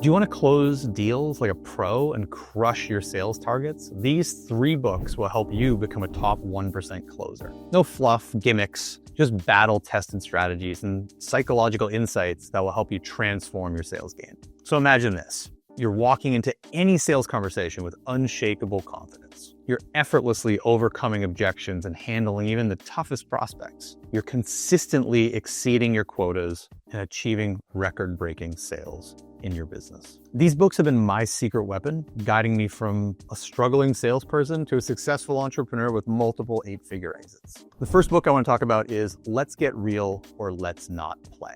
Do you want to close deals like a pro and crush your sales targets? These 3 books will help you become a top 1% closer. No fluff, gimmicks, just battle-tested strategies and psychological insights that will help you transform your sales game. So imagine this. You're walking into any sales conversation with unshakable confidence. You're effortlessly overcoming objections and handling even the toughest prospects. You're consistently exceeding your quotas and achieving record-breaking sales in your business. These books have been my secret weapon, guiding me from a struggling salesperson to a successful entrepreneur with multiple 8-figure exits. The first book I want to talk about is Let's Get Real or Let's Not Play.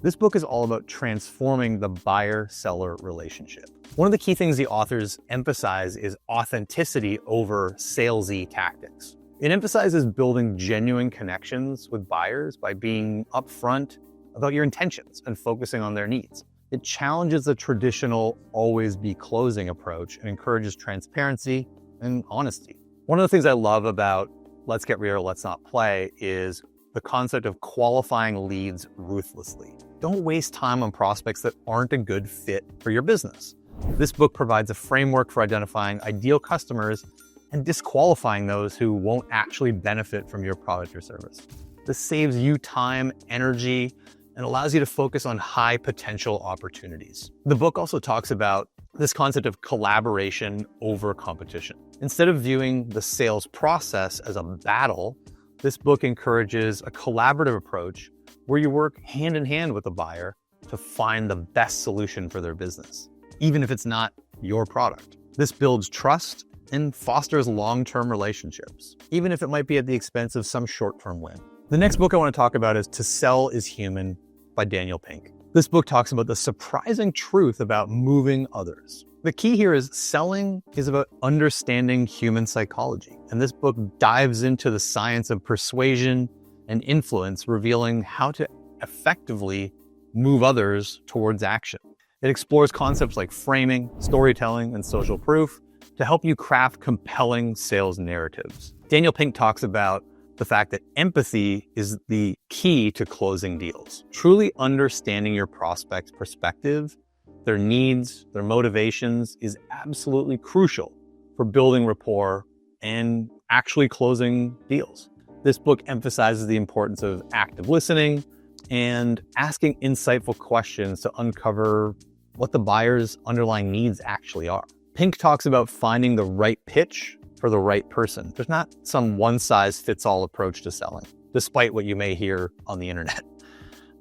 This book is all about transforming the buyer-seller relationship. One of the key things the authors emphasize is authenticity over salesy tactics. It emphasizes building genuine connections with buyers by being upfront about your intentions and focusing on their needs. It challenges the traditional always be closing approach and encourages transparency and honesty. One of the things I love about Let's Get Real, Let's Not Play is the concept of qualifying leads ruthlessly. Don't waste time on prospects that aren't a good fit for your business. This book provides a framework for identifying ideal customers and disqualifying those who won't actually benefit from your product or service. This saves you time, energy, and allows you to focus on high potential opportunities. The book also talks about this concept of collaboration over competition. Instead of viewing the sales process as a battle, this book encourages a collaborative approach where you work hand in hand with the buyer to find the best solution for their business, even if it's not your product. This builds trust and fosters long-term relationships, even if it might be at the expense of some short-term win. The next book I want to talk about is To Sell is Human by Daniel Pink. This book talks about the surprising truth about moving others. The key here is selling is about understanding human psychology. And this book dives into the science of persuasion and influence, revealing how to effectively move others towards action. It explores concepts like framing, storytelling, and social proof to help you craft compelling sales narratives. Daniel Pink talks about the fact that empathy is the key to closing deals. Truly understanding your prospect's perspective, their needs, their motivations is absolutely crucial for building rapport and actually closing deals. This book emphasizes the importance of active listening and asking insightful questions to uncover what the buyer's underlying needs actually are. Pink talks about finding the right pitch for the right person. There's not some one-size-fits-all approach to selling, despite what you may hear on the internet.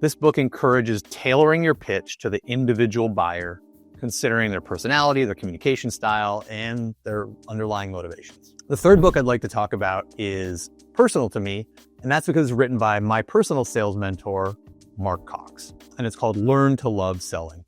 This book encourages tailoring your pitch to the individual buyer, considering their personality, their communication style, and their underlying motivations. The third book I'd like to talk about is personal to me, and that's because it's written by my personal sales mentor, Mark Cox, and it's called Learn to Love Selling.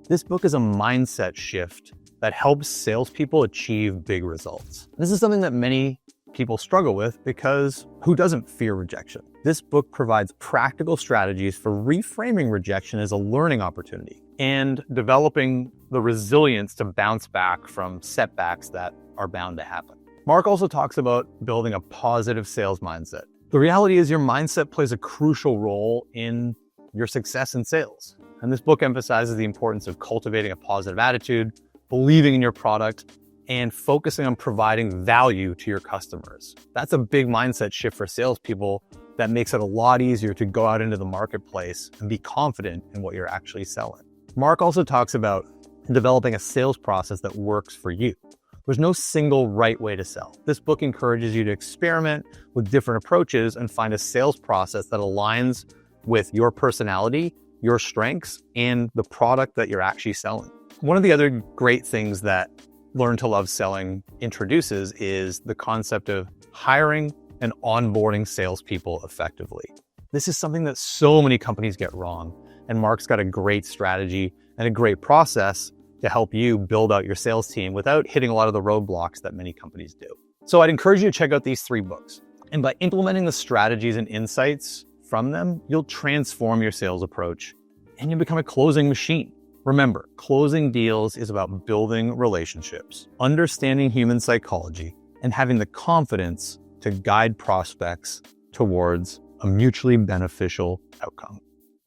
This book is a mindset shift that helps salespeople achieve big results. This is something that many people struggle with because who doesn't fear rejection? This book provides practical strategies for reframing rejection as a learning opportunity and developing the resilience to bounce back from setbacks that are bound to happen. Mark also talks about building a positive sales mindset. The reality is your mindset plays a crucial role in your success in sales. And this book emphasizes the importance of cultivating a positive attitude, believing in your product, and focusing on providing value to your customers. That's a big mindset shift for salespeople that makes it a lot easier to go out into the marketplace and be confident in what you're actually selling. Mark also talks about developing a sales process that works for you. There's no single right way to sell. This book encourages you to experiment with different approaches and find a sales process that aligns with your personality, your strengths, and the product that you're actually selling. One of the other great things that Learn to Love Selling introduces is the concept of hiring and onboarding salespeople effectively. This is something that so many companies get wrong, and Mark's got a great strategy and a great process to help you build out your sales team without hitting a lot of the roadblocks that many companies do. So I'd encourage you to check out these 3 books. And by implementing the strategies and insights from them, you'll transform your sales approach and you'll become a closing machine. Remember, closing deals is about building relationships, understanding human psychology, and having the confidence to guide prospects towards a mutually beneficial outcome.